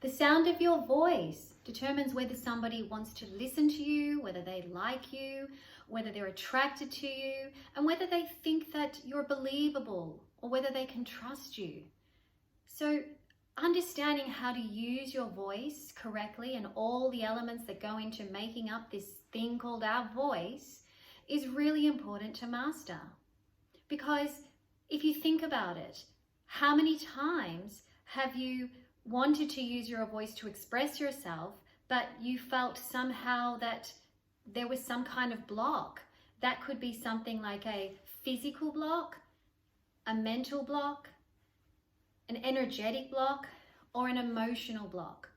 The sound of your voice determines whether somebody wants to listen to you, whether they like you, whether they're attracted to you, and whether they think that you're believable or whether they can trust you. So understanding how to use your voice correctly and all the elements that go into making up this thing called our voice is really important to master. Because if you think about it, how many times have you wanted to use your voice to express yourself, but you felt somehow that there was some kind of block? That could be something like a physical block, a mental block, an energetic block, or an emotional block.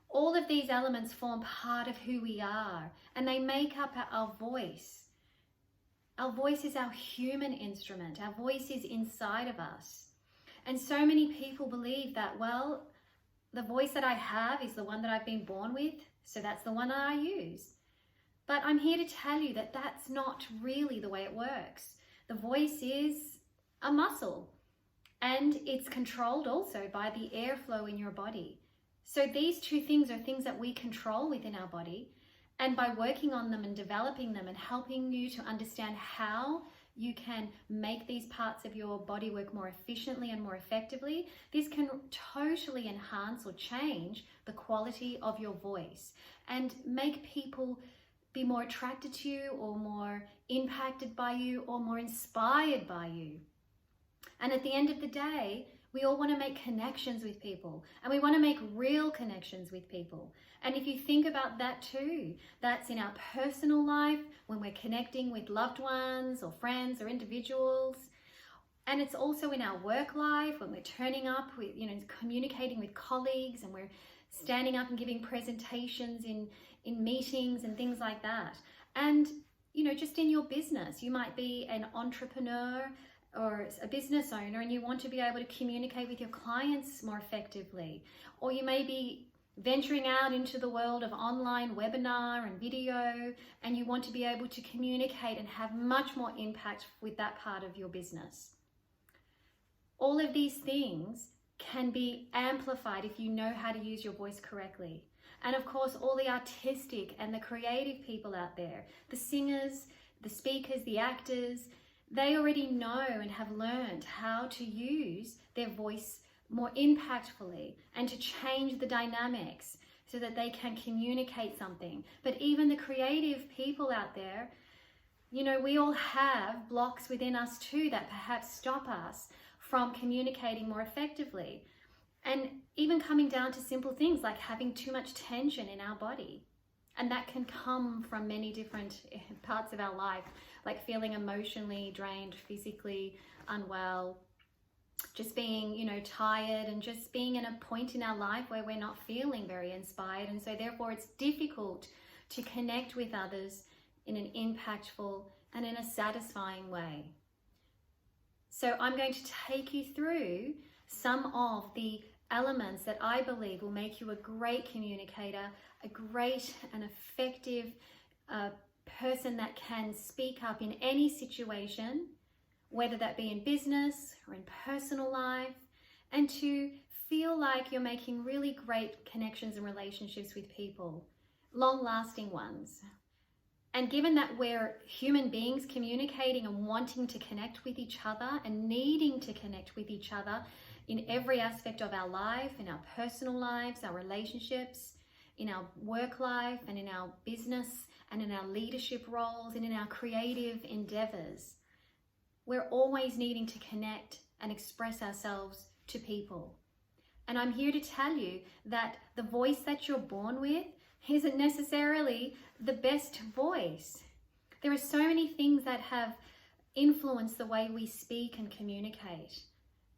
All of these elements form part of who we are, and they make up our voice. Our voice is our human instrument. Our voice is inside of us. And so many people believe that, well, the voice that I have is the one that I've been born with, so that's the one that I use. But I'm here to tell you that that's not really the way it works. The voice is a muscle, and it's controlled also by the airflow in your body. So these two things are things that we control within our body, and by working on them and developing them and helping you to understand how you can make these parts of your body work more efficiently and more effectively, this can totally enhance or change the quality of your voice and make people be more attracted to you or more impacted by you or more inspired by you. And at the end of the day, we all want to make connections with people, and we want to make real connections with people. And if you think about that too, that's in our personal life, when we're connecting with loved ones or friends or individuals. And it's also in our work life, when we're turning up with, communicating with colleagues, and we're standing up and giving presentations in meetings and things like that. And, just in your business, you might be an entrepreneur or a business owner, and you want to be able to communicate with your clients more effectively. Or you may be venturing out into the world of online webinar and video, and you want to be able to communicate and have much more impact with that part of your business. All of these things can be amplified if you know how to use your voice correctly. And of course, all the artistic and the creative people out there, the singers, the speakers, the actors, they already know and have learned how to use their voice more impactfully and to change the dynamics so that they can communicate something. But even the creative people out there, we all have blocks within us too that perhaps stop us from communicating more effectively. And even coming down to simple things like having too much tension in our body. And that can come from many different parts of our life, like feeling emotionally drained, physically unwell, just being, tired, and just being in a point in our life where we're not feeling very inspired. And so therefore it's difficult to connect with others in an impactful and in a satisfying way. So I'm going to take you through some of the elements that I believe will make you a great communicator, a great and effective person that can speak up in any situation, whether that be in business or in personal life, and to feel like you're making really great connections and relationships with people, long-lasting ones. And given that we're human beings communicating and wanting to connect with each other and needing to connect with each other in every aspect of our life, in our personal lives, our relationships, in our work life, and in our business, and in our leadership roles, and in our creative endeavors, we're always needing to connect and express ourselves to people. And I'm here to tell you that the voice that you're born with isn't necessarily the best voice. There are so many things that have influenced the way we speak and communicate.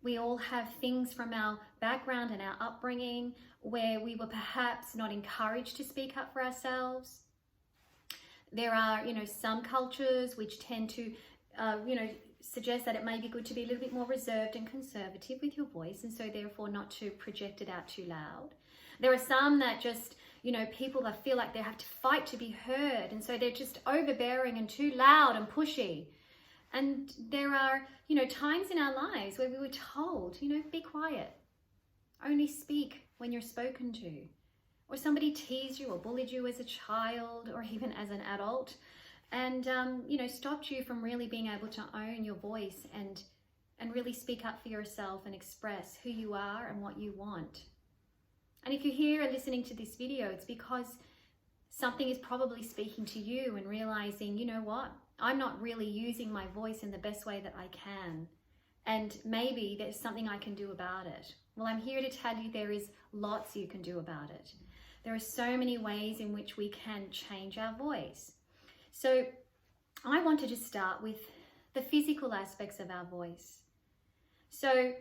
We all have things from our background and our upbringing where we were perhaps not encouraged to speak up for ourselves. There are, some cultures which tend to, suggest that it may be good to be a little bit more reserved and conservative with your voice, and so therefore not to project it out too loud. There are some that just, people that feel like they have to fight to be heard, and so they're just overbearing and too loud and pushy. And there are, times in our lives where we were told, be quiet, only speak when you're spoken to, or somebody teased you or bullied you as a child or even as an adult, and stopped you from really being able to own your voice and really speak up for yourself and express who you are and what you want. And if you're here listening to this video, it's because something is probably speaking to you and realizing, you know what, I'm not really using my voice in the best way that I can. And maybe there's something I can do about it. Well, I'm here to tell you there is lots you can do about it. There are so many ways in which we can change our voice. So I want to just start with the physical aspects of our voice. So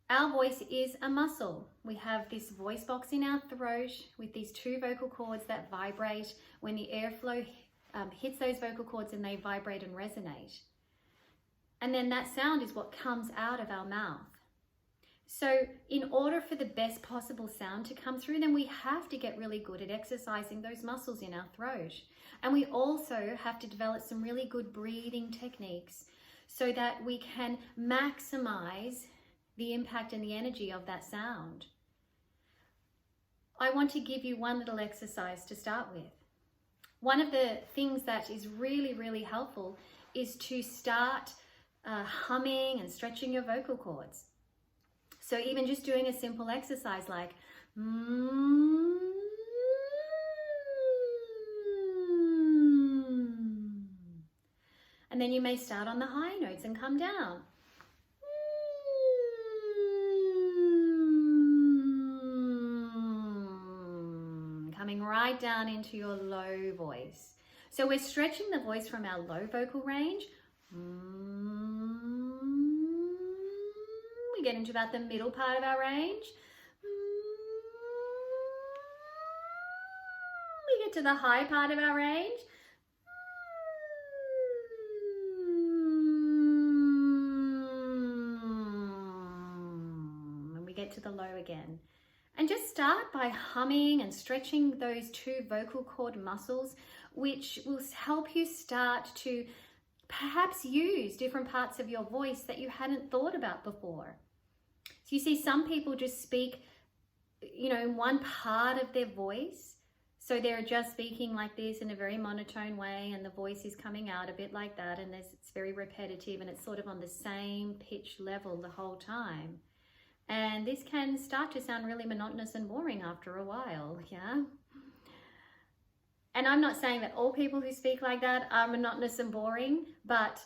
our voice is a muscle. We have this voice box in our throat with these two vocal cords that vibrate when the airflow hits those vocal cords, and they vibrate and resonate. And then that sound is what comes out of our mouth. So in order for the best possible sound to come through, then we have to get really good at exercising those muscles in our throat. And we also have to develop some really good breathing techniques so that we can maximize the impact and the energy of that sound. I want to give you one little exercise to start with. One of the things that is really, really helpful is to start humming and stretching your vocal cords. So even just doing a simple exercise like and then you may start on the high notes and come down. Coming right down into your low voice. So we're stretching the voice from our low vocal range. We get into about the middle part of our range. We get to the high part of our range. And we get to the low again. And just start by humming and stretching those two vocal cord muscles, which will help you start to perhaps use different parts of your voice that you hadn't thought about before. So you see, some people just speak, in one part of their voice. So they're just speaking like this in a very monotone way, and the voice is coming out a bit like that, and it's very repetitive, and it's sort of on the same pitch level the whole time. And this can start to sound really monotonous and boring after a while, yeah? And I'm not saying that all people who speak like that are monotonous and boring, but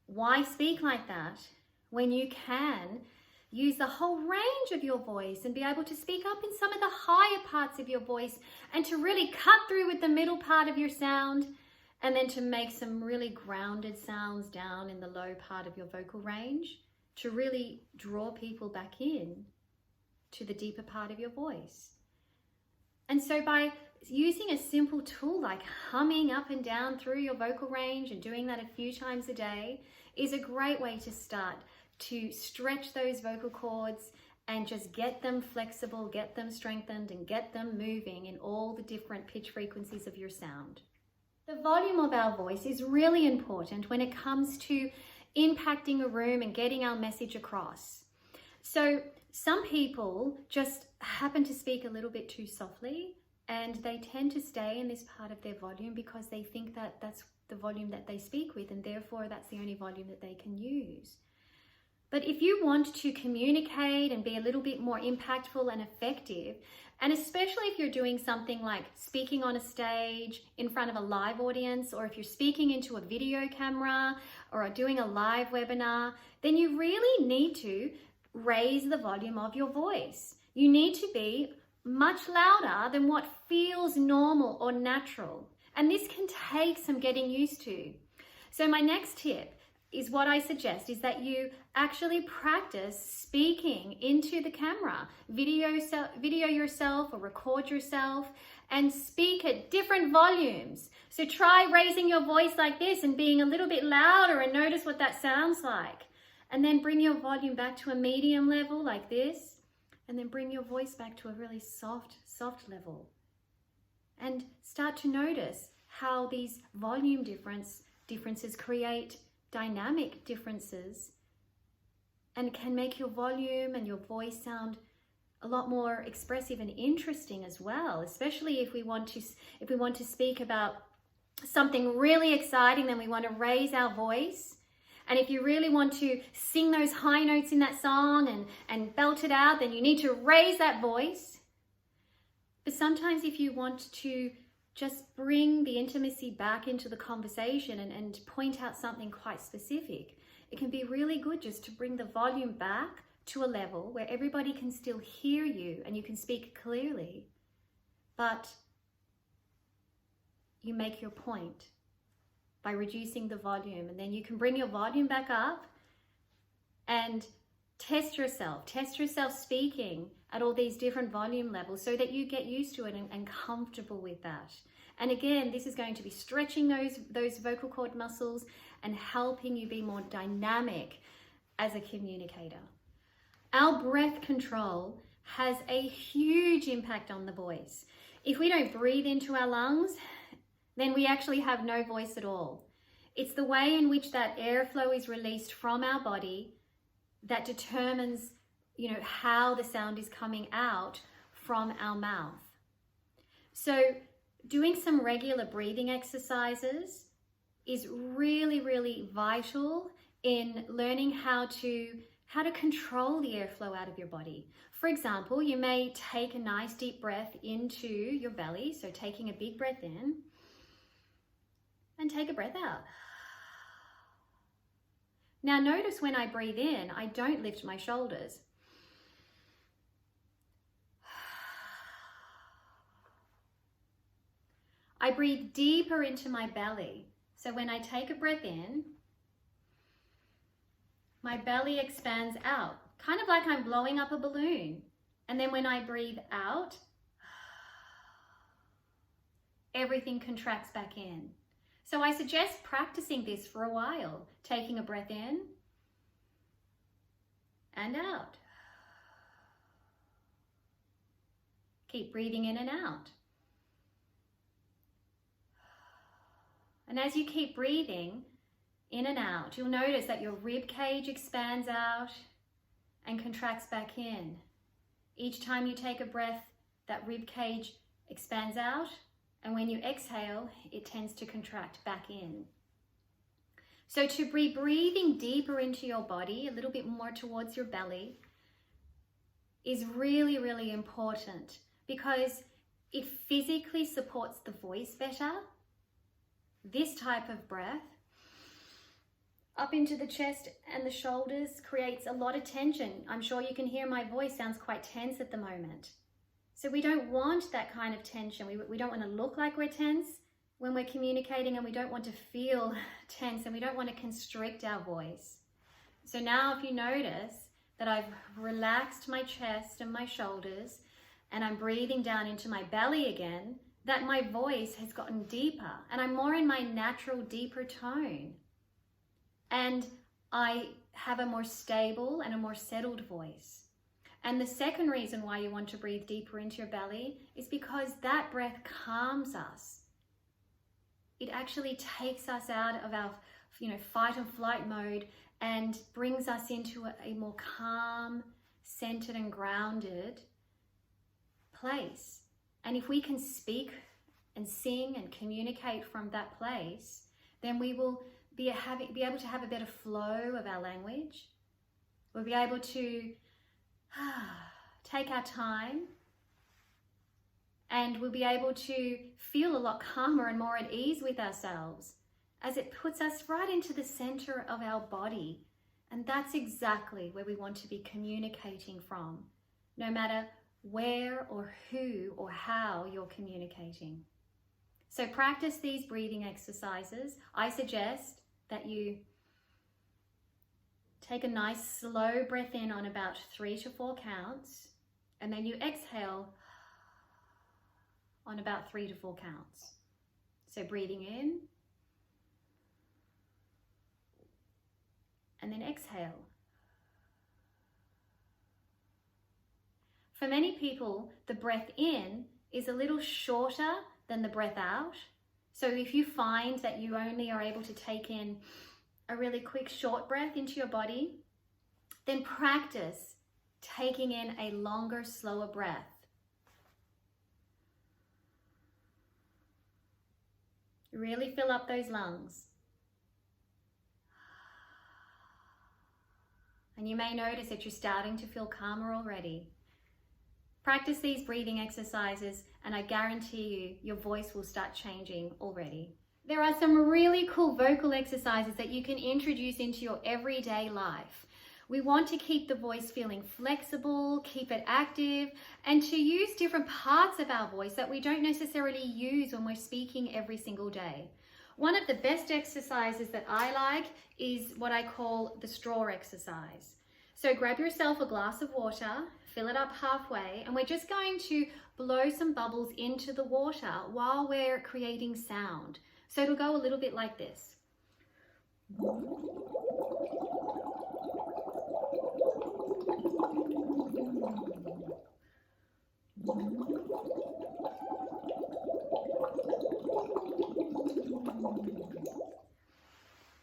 why speak like that when you can use the whole range of your voice and be able to speak up in some of the higher parts of your voice and to really cut through with the middle part of your sound, and then to make some really grounded sounds down in the low part of your vocal range to really draw people back in to the deeper part of your voice. And so by using a simple tool like humming up and down through your vocal range and doing that a few times a day is a great way to start to stretch those vocal cords and just get them flexible, get them strengthened, and get them moving in all the different pitch frequencies of your sound. The volume of our voice is really important when it comes to impacting a room and getting our message across. So some people just happen to speak a little bit too softly, and they tend to stay in this part of their volume because they think that that's the volume that they speak with, and therefore that's the only volume that they can use. But if you want to communicate and be a little bit more impactful and effective, and especially if you're doing something like speaking on a stage in front of a live audience, or if you're speaking into a video camera or doing a live webinar, then you really need to raise the volume of your voice. You need to be much louder than what feels normal or natural. And this can take some getting used to. So my next tip is what I suggest is that you actually practice speaking into the camera. Video yourself or record yourself and speak at different volumes. So try raising your voice like this and being a little bit louder and notice what that sounds like. And then bring your volume back to a medium level like this. And then bring your voice back to a really soft level. And start to notice how these volume differences create dynamic differences and can make your volume and your voice sound a lot more expressive and interesting as well, especially if we want to speak about something really exciting, then we want to raise our voice. And if you really want to sing those high notes in that song and belt it out, then you need to raise that voice. But sometimes if you want to just bring the intimacy back into the conversation and point out something quite specific, it can be really good just to bring the volume back to a level where everybody can still hear you and you can speak clearly, but you make your point by reducing the volume, and then you can bring your volume back up and test yourself speaking at all these different volume levels so that you get used to it and comfortable with that. And again, this is going to be stretching those vocal cord muscles and helping you be more dynamic as a communicator. Our breath control has a huge impact on the voice. If we don't breathe into our lungs, then we actually have no voice at all. It's the way in which that airflow is released from our body that determines, how the sound is coming out from our mouth. So doing some regular breathing exercises is really, really vital in learning how to control the airflow out of your body. For example, you may take a nice deep breath into your belly, so taking a big breath in, and take a breath out. Now notice when I breathe in, I don't lift my shoulders. I breathe deeper into my belly. So when I take a breath in, my belly expands out, kind of like I'm blowing up a balloon. And then when I breathe out, everything contracts back in. So I suggest practicing this for a while, taking a breath in and out. Keep breathing in and out. And as you keep breathing in and out, you'll notice that your rib cage expands out and contracts back in. Each time you take a breath, that rib cage expands out, and when you exhale, it tends to contract back in. So to be breathing deeper into your body, a little bit more towards your belly, is really, really important because it physically supports the voice better. This type of breath up into the chest and the shoulders creates a lot of tension. I'm sure you can hear my voice sounds quite tense at the moment. So we don't want that kind of tension. We don't want to look like we're tense when we're communicating, and we don't want to feel tense, and we don't want to constrict our voice. So now if you notice that I've relaxed my chest and my shoulders and I'm breathing down into my belly again, that my voice has gotten deeper and I'm more in my natural, deeper tone. And I have a more stable and a more settled voice. And the second reason why you want to breathe deeper into your belly is because that breath calms us. It actually takes us out of our, fight and flight mode and brings us into a more calm, centered and grounded place. And if we can speak and sing and communicate from that place, then we will be able to have a better flow of our language. We'll be able to take our time, and we'll be able to feel a lot calmer and more at ease with ourselves as it puts us right into the center of our body. And that's exactly where we want to be communicating from, no matter where or who or how you're communicating. So practice these breathing exercises. I suggest that you take a nice slow breath in on about 3 to 4 counts, and then you exhale on about 3 to 4 counts. So breathing in, and then exhale. For many people, the breath in is a little shorter than the breath out. So if you find that you only are able to take in a really quick short breath into your body, then practice taking in a longer, slower breath. Really fill up those lungs. And you may notice that you're starting to feel calmer already. Practice these breathing exercises and I guarantee you, your voice will start changing already. There are some really cool vocal exercises that you can introduce into your everyday life. We want to keep the voice feeling flexible, keep it active, and to use different parts of our voice that we don't necessarily use when we're speaking every single day. One of the best exercises that I like is what I call the straw exercise. So grab yourself a glass of water, fill it up halfway, and we're just going to blow some bubbles into the water while we're creating sound. So it'll go a little bit like this.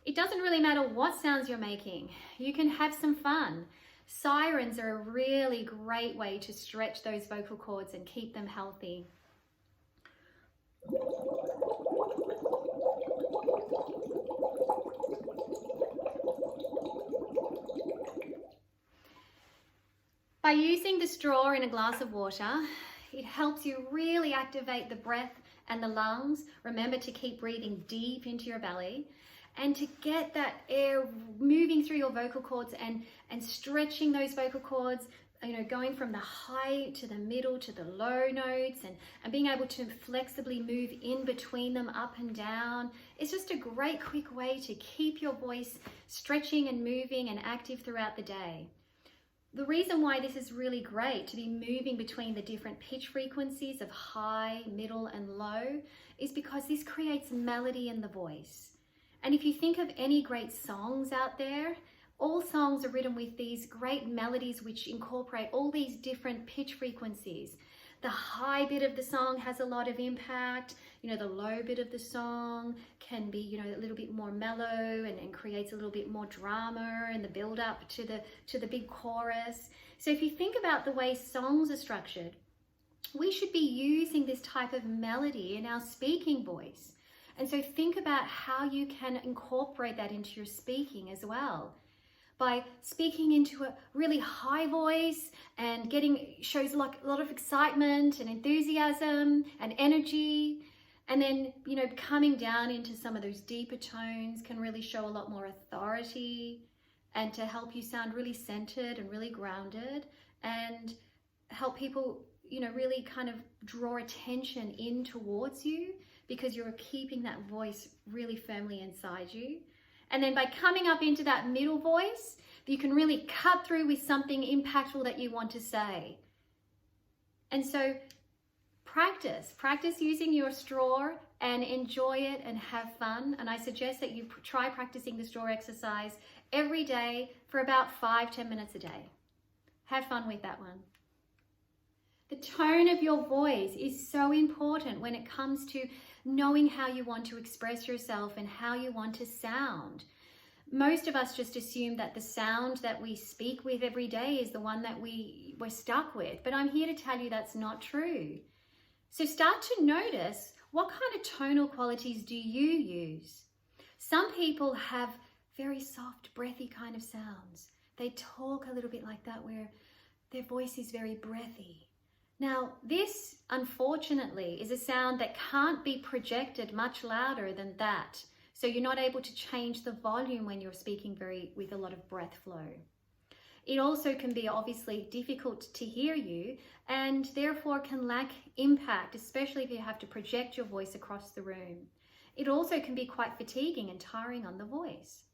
It doesn't really matter what sounds you're making. You can have some fun. Sirens are a really great way to stretch those vocal cords and keep them healthy. By using the straw in a glass of water, it helps you really activate the breath and the lungs. Remember to keep breathing deep into your belly and to get that air moving through your vocal cords and stretching those vocal cords, you know, going from the high to the middle to the low notes and being able to flexibly move in between them up and down. It's just a great quick way to keep your voice stretching and moving and active throughout the day. The reason why this is really great to be moving between the different pitch frequencies of high, middle, and low is because this creates melody in the voice. And if you think of any great songs out there, all songs are written with these great melodies which incorporate all these different pitch frequencies. The high bit of the song has a lot of impact. You know, the low bit of the song can be, you know, a little bit more mellow and creates a little bit more drama and the build up to the big chorus. So if you think about the way songs are structured, we should be using this type of melody in our speaking voice. And so think about how you can incorporate that into your speaking as well. By speaking into a really high voice and shows like a lot of excitement and enthusiasm and energy. And then, you know, coming down into some of those deeper tones can really show a lot more authority and to help you sound really centered and really grounded and help people, you know, really kind of draw attention in towards you because you're keeping that voice really firmly inside you. And then by coming up into that middle voice, you can really cut through with something impactful that you want to say. And so practice using your straw and enjoy it and have fun. And I suggest that you try practicing the straw exercise every day for about 5-10 minutes a day. Have fun with that one. The tone of your voice is so important when it comes to knowing how you want to express yourself and how you want to sound. Most of us just assume that the sound that we speak with every day is the one that we're stuck with, but I'm here to tell you that's not true. So start to notice, what kind of tonal qualities do you use? Some people have very soft, breathy kind of sounds. They talk a little bit like that where their voice is very breathy. Now, this, unfortunately, is a sound that can't be projected much louder than that. So you're not able to change the volume when you're speaking with a lot of breath flow. It also can be obviously difficult to hear you and therefore can lack impact, especially if you have to project your voice across the room. It also can be quite fatiguing and tiring on the voice.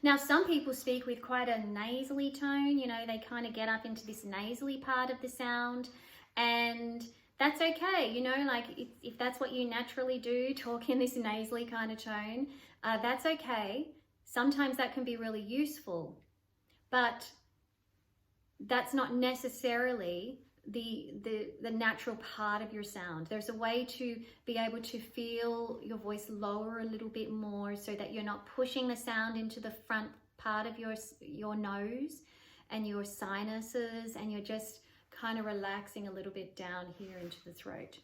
Now, some people speak with quite a nasally tone, you know, they kind of get up into this nasally part of the sound, and that's okay, you know, like if that's what you naturally do, talk in this nasally kind of tone, that's okay. Sometimes that can be really useful, but that's not necessarily the natural part of your sound. There's a way to be able to feel your voice lower a little bit more so that you're not pushing the sound into the front part of your nose and your sinuses, and you're just kind of relaxing a little bit down here into the throat.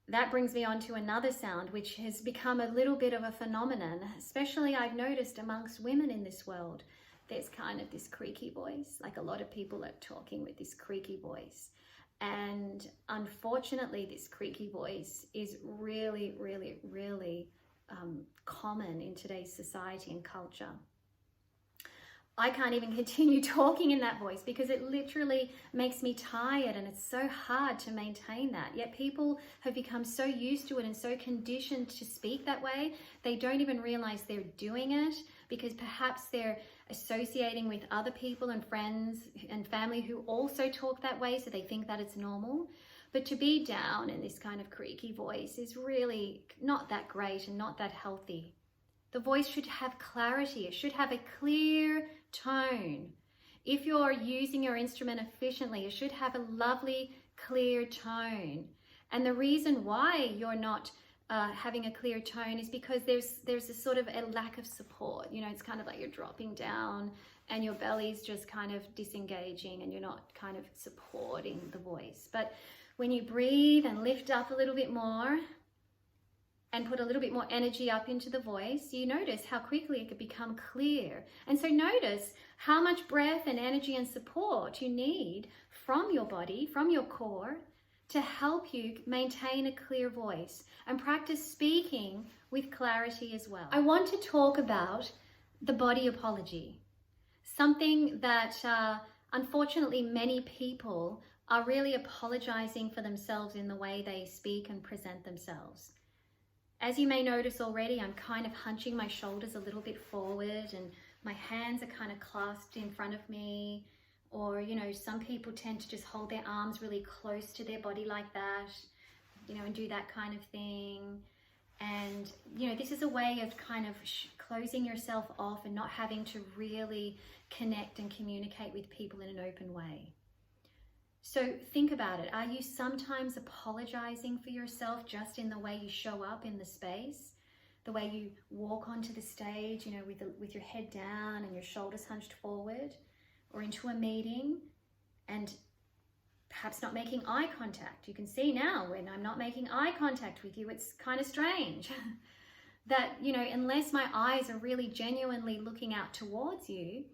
That brings me on to another sound, which has become a little bit of a phenomenon, especially I've noticed amongst women in this world. There's kind of this creaky voice, like a lot of people are talking with this creaky voice. And unfortunately, this creaky voice is really, really, really common in today's society and culture. I can't even continue talking in that voice because it literally makes me tired, and it's so hard to maintain that. Yet people have become so used to it and so conditioned to speak that way, they don't even realize they're doing it, because perhaps they're associating with other people and friends and family who also talk that way, so they think that it's normal. But to be down in this kind of creaky voice is really not that great and not that healthy. The voice should have clarity. It should have a clear tone. If you're using your instrument efficiently, it should have a lovely, clear tone. And the reason why you're not having a clear tone is because there's a sort of a lack of support. You know, it's kind of like you're dropping down and your belly's just kind of disengaging and you're not kind of supporting the voice. But when you breathe and lift up a little bit more and put a little bit more energy up into the voice, you notice how quickly it could become clear. And so notice how much breath and energy and support you need from your body, from your core, to help you maintain a clear voice and practice speaking with clarity as well. I want to talk about the body apology, something that unfortunately many people are really apologizing for themselves in the way they speak and present themselves. As you may notice already, I'm kind of hunching my shoulders a little bit forward and my hands are kind of clasped in front of me. Or, you know, some people tend to just hold their arms really close to their body like that, you know, and do that kind of thing. And, you know, this is a way of kind of closing yourself off and not having to really connect and communicate with people in an open way. So think about it. Are you sometimes apologizing for yourself just in the way you show up in the space? The way you walk onto the stage, you know, with your head down and your shoulders hunched forward? Or into a meeting and perhaps not making eye contact. You can see now when I'm not making eye contact with you, it's kind of strange that, you know, unless my eyes are really genuinely looking out towards you,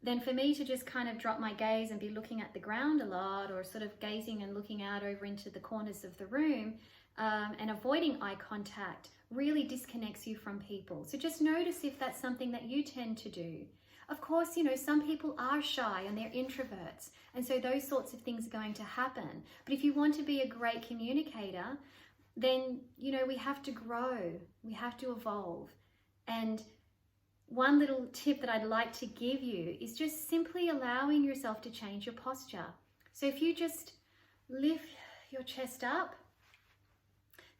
then for me to just kind of drop my gaze and be looking at the ground a lot, or sort of gazing and looking out over into the corners of the room and avoiding eye contact really disconnects you from people. So just notice if that's something that you tend to do. Of course, you know, some people are shy and they're introverts, and so those sorts of things are going to happen. But if you want to be a great communicator, then, you know, we have to grow, we have to evolve. And one little tip that I'd like to give you is just simply allowing yourself to change your posture. So if you just lift your chest up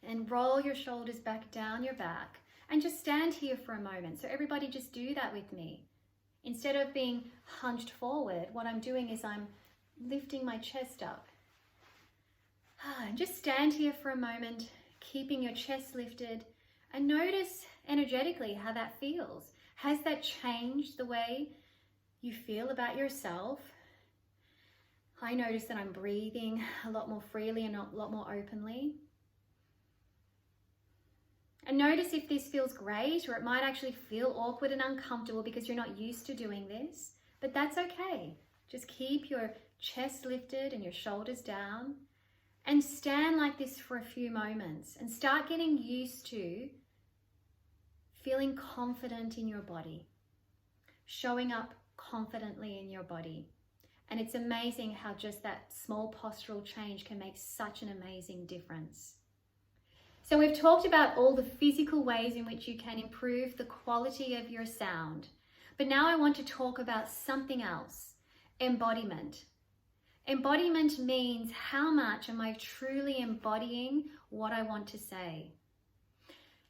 and roll your shoulders back down your back and just stand here for a moment. So everybody just do that with me. Instead of being hunched forward, what I'm doing is I'm lifting my chest up. And just stand here for a moment, keeping your chest lifted, and notice energetically how that feels. Has that changed the way you feel about yourself? I notice that I'm breathing a lot more freely and a lot more openly. And notice if this feels great, or it might actually feel awkward and uncomfortable because you're not used to doing this, but that's okay. Just keep your chest lifted and your shoulders down and stand like this for a few moments and start getting used to feeling confident in your body, showing up confidently in your body. And it's amazing how just that small postural change can make such an amazing difference. So we've talked about all the physical ways in which you can improve the quality of your sound. But now I want to talk about something else, embodiment. Embodiment means how much am I truly embodying what I want to say.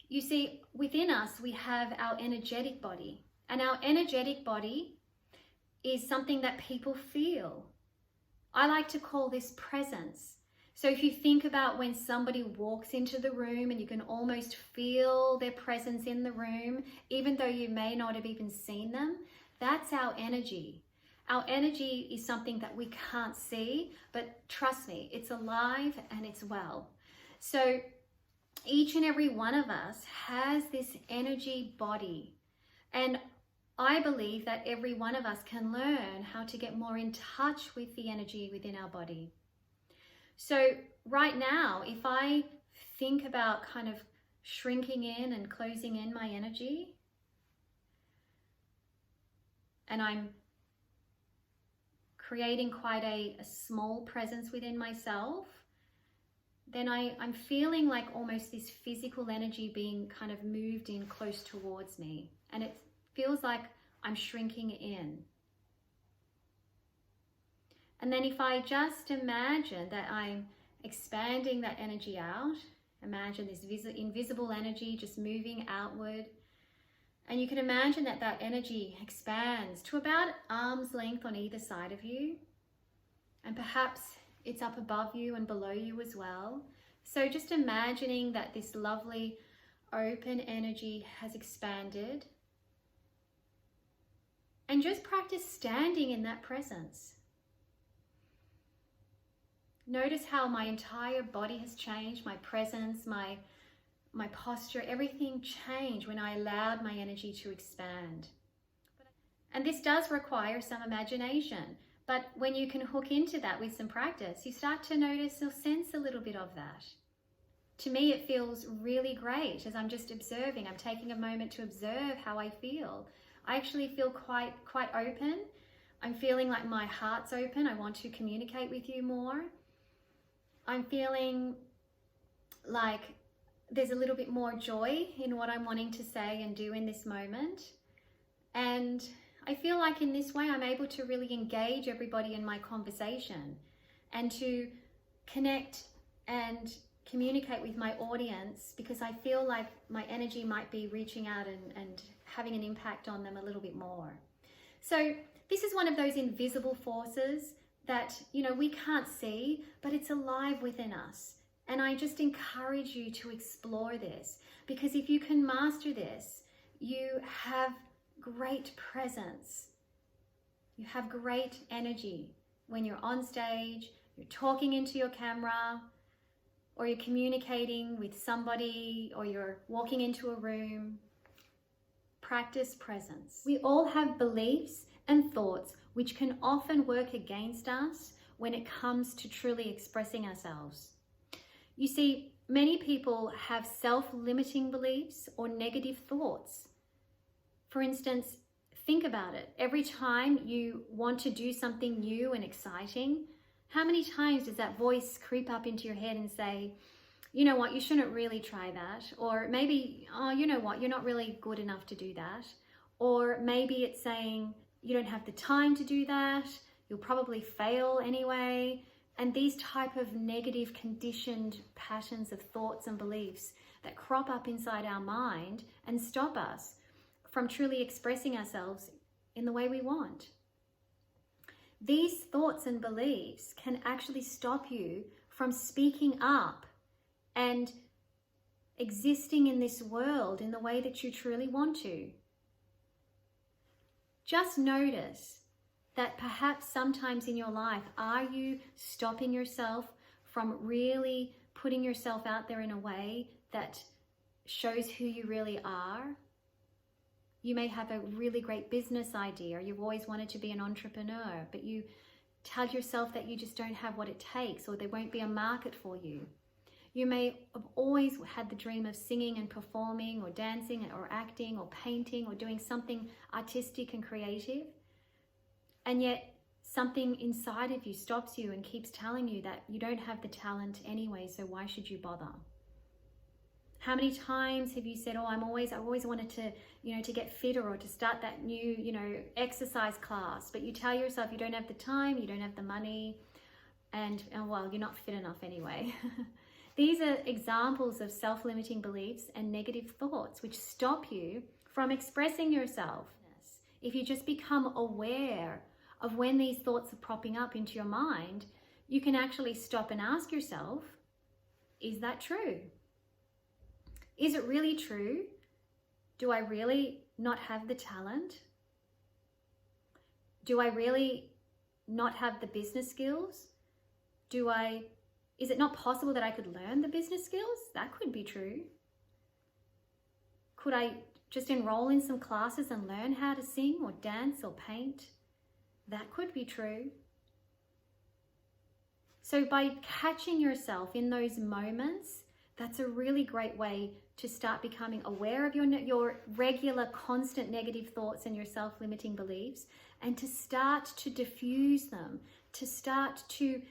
You see, within us, we have our energetic body, and our energetic body is something that people feel. I like to call this presence. So if you think about when somebody walks into the room and you can almost feel their presence in the room, even though you may not have even seen them, that's our energy. Our energy is something that we can't see, but trust me, it's alive and it's well. So each and every one of us has this energy body. And I believe that every one of us can learn how to get more in touch with the energy within our body. So right now, if I think about kind of shrinking in and closing in my energy, and I'm creating quite a small presence within myself, then I'm feeling like almost this physical energy being kind of moved in close towards me. And it feels like I'm shrinking in. And then if I just imagine that I'm expanding that energy out, imagine this invisible energy just moving outward. And you can imagine that that energy expands to about arm's length on either side of you. And perhaps it's up above you and below you as well. So just imagining that this lovely open energy has expanded. And just practice standing in that presence. Notice how my entire body has changed, my presence, my posture, everything changed when I allowed my energy to expand. And this does require some imagination, but when you can hook into that with some practice, you start to notice or sense a little bit of that. To me, it feels really great as I'm just observing. I'm taking a moment to observe how I feel. I actually feel quite open. I'm feeling like my heart's open. I want to communicate with you more. I'm feeling like there's a little bit more joy in what I'm wanting to say and do in this moment. And I feel like in this way, I'm able to really engage everybody in my conversation and to connect and communicate with my audience, because I feel like my energy might be reaching out and having an impact on them a little bit more. So this is one of those invisible forces that, you know, we can't see, but it's alive within us. And I just encourage you to explore this, because if you can master this, you have great presence. You have great energy when you're on stage, you're talking into your camera, or you're communicating with somebody, or you're walking into a room. Practice presence. We all have beliefs and thoughts which can often work against us when it comes to truly expressing ourselves. You see, many people have self-limiting beliefs or negative thoughts. For instance, think about it. Every time you want to do something new and exciting, how many times does that voice creep up into your head and say, you know what, you shouldn't really try that? Or maybe, oh, you know what, you're not really good enough to do that. Or maybe it's saying, you don't have the time to do that. You'll probably fail anyway. And these type of negative conditioned patterns of thoughts and beliefs that crop up inside our mind and stop us from truly expressing ourselves in the way we want. These thoughts and beliefs can actually stop you from speaking up and existing in this world in the way that you truly want to. Just notice that perhaps sometimes in your life, are you stopping yourself from really putting yourself out there in a way that shows who you really are? You may have a really great business idea, or you've always wanted to be an entrepreneur, but you tell yourself that you just don't have what it takes, or there won't be a market for you. You may have always had the dream of singing and performing, or dancing, or acting, or painting, or doing something artistic and creative. And yet something inside of you stops you and keeps telling you that you don't have the talent anyway, so why should you bother? How many times have you said, oh, I always wanted to, to get fitter, or to start that new, exercise class, but you tell yourself you don't have the time, you don't have the money, and well, you're not fit enough anyway. These are examples of self-limiting beliefs and negative thoughts which stop you from expressing yourself. If you just become aware of when these thoughts are propping up into your mind, you can actually stop and ask yourself, is that true? Is it really true? Do I really not have the talent? Do I really not have the business skills? Is it not possible that I could learn the business skills? That could be true. Could I just enroll in some classes and learn how to sing or dance or paint? That could be true. So by catching yourself in those moments, that's a really great way to start becoming aware of your regular, constant negative thoughts and your self-limiting beliefs, and to start to diffuse them, to start to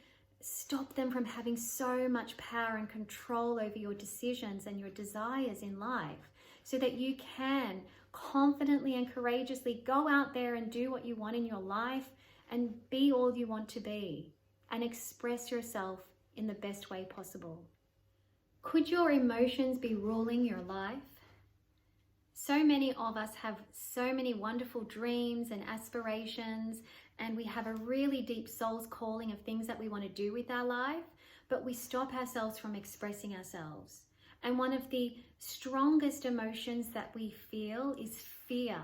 stop them from having so much power and control over your decisions and your desires in life, so that you can confidently and courageously go out there and do what you want in your life and be all you want to be and express yourself in the best way possible. Could your emotions be ruling your life? So many of us have so many wonderful dreams and aspirations, and we have a really deep soul's calling of things that we want to do with our life, but we stop ourselves from expressing ourselves. And one of the strongest emotions that we feel is fear.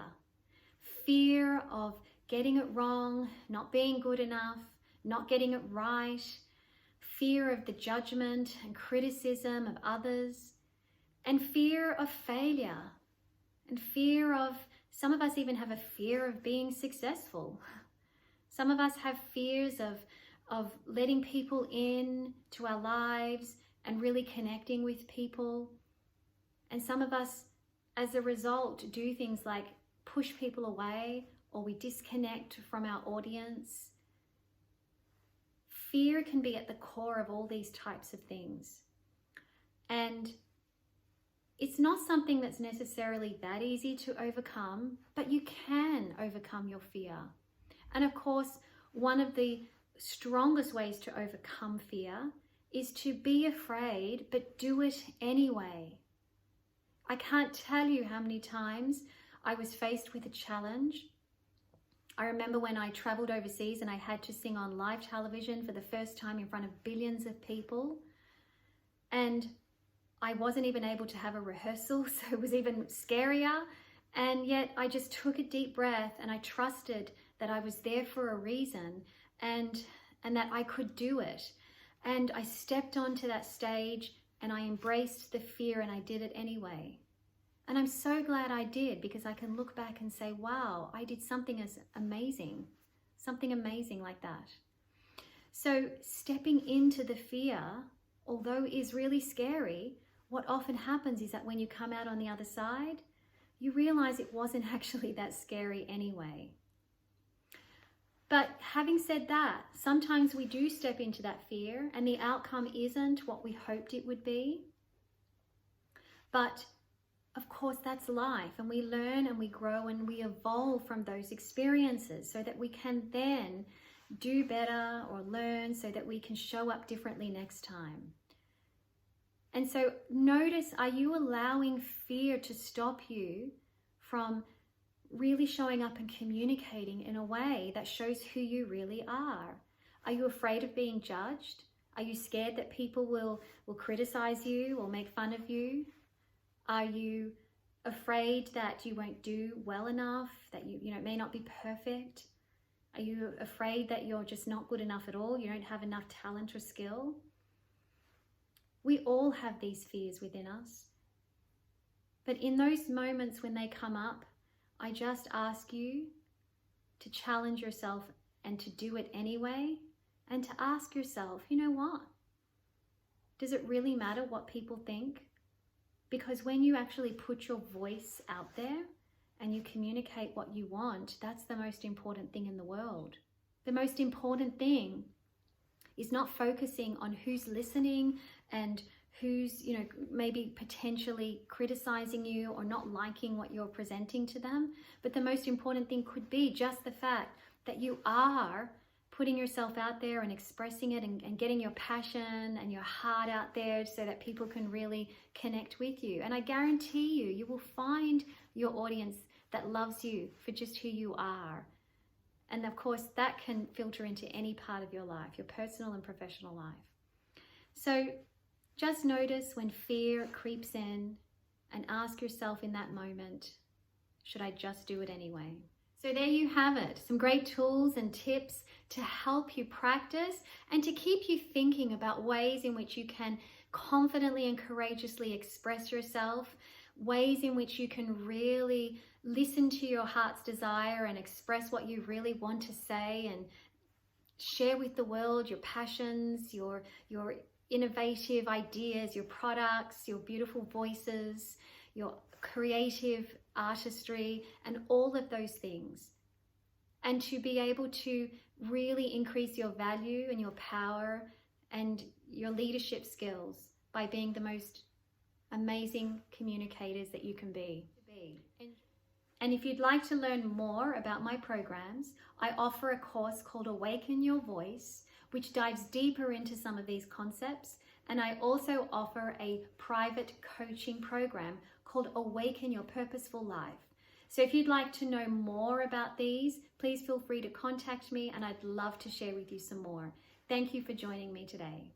Fear of getting it wrong, not being good enough, not getting it right. Fear of the judgment and criticism of others. And fear of failure. And fear of, some of us even have a fear of being successful. Some of us have fears of letting people in to our lives and really connecting with people. And some of us, as a result, do things like push people away, or we disconnect from our audience. Fear can be at the core of all these types of things. And it's not something that's necessarily that easy to overcome, but you can overcome your fear. And of course, one of the strongest ways to overcome fear is to be afraid, but do it anyway. I can't tell you how many times I was faced with a challenge. I remember when I traveled overseas and I had to sing on live television for the first time in front of billions of people. And I wasn't even able to have a rehearsal, so it was even scarier. And yet I just took a deep breath and I trusted that I was there for a reason and that I could do it. And I stepped onto that stage and I embraced the fear and I did it anyway. And I'm so glad I did, because I can look back and say, wow, I did something amazing like that. So stepping into the fear, although is really scary, what often happens is that when you come out on the other side, you realize it wasn't actually that scary anyway. But having said that, sometimes we do step into that fear and the outcome isn't what we hoped it would be. But of course, that's life, and we learn and we grow and we evolve from those experiences so that we can then do better or learn so that we can show up differently next time. And so notice, are you allowing fear to stop you from really showing up and communicating in a way that shows who you really are? Are you afraid of being judged? Are you scared that people will criticize you or make fun of you? Are you afraid that you won't do well enough, that you may not be perfect? Are you afraid that you're just not good enough at all? You don't have enough talent or skill? We all have these fears within us. But in those moments when they come up, I just ask you to challenge yourself and to do it anyway, and to ask yourself, you know what? Does it really matter what people think? Because when you actually put your voice out there and you communicate what you want, that's the most important thing in the world. The most important thing is not focusing on who's listening and who's, maybe potentially criticizing you or not liking what you're presenting to them. But the most important thing could be just the fact that you are putting yourself out there and expressing it and getting your passion and your heart out there so that people can really connect with you. And I guarantee you will find your audience that loves you for just who you are. And of course, that can filter into any part of your life, your personal and professional life. So just notice when fear creeps in and ask yourself in that moment, should I just do it anyway? So there you have it, some great tools and tips to help you practice and to keep you thinking about ways in which you can confidently and courageously express yourself, ways in which you can really listen to your heart's desire and express what you really want to say and share with the world your passions, your innovative ideas, your products, your beautiful voices, your creative artistry, and all of those things. And to be able to really increase your value and your power and your leadership skills by being the most amazing communicators that you can be. And if you'd like to learn more about my programs, I offer a course called Awaken Your Voice, which dives deeper into some of these concepts. And I also offer a private coaching program called Awaken Your Purposeful Life. So if you'd like to know more about these, please feel free to contact me and I'd love to share with you some more. Thank you for joining me today.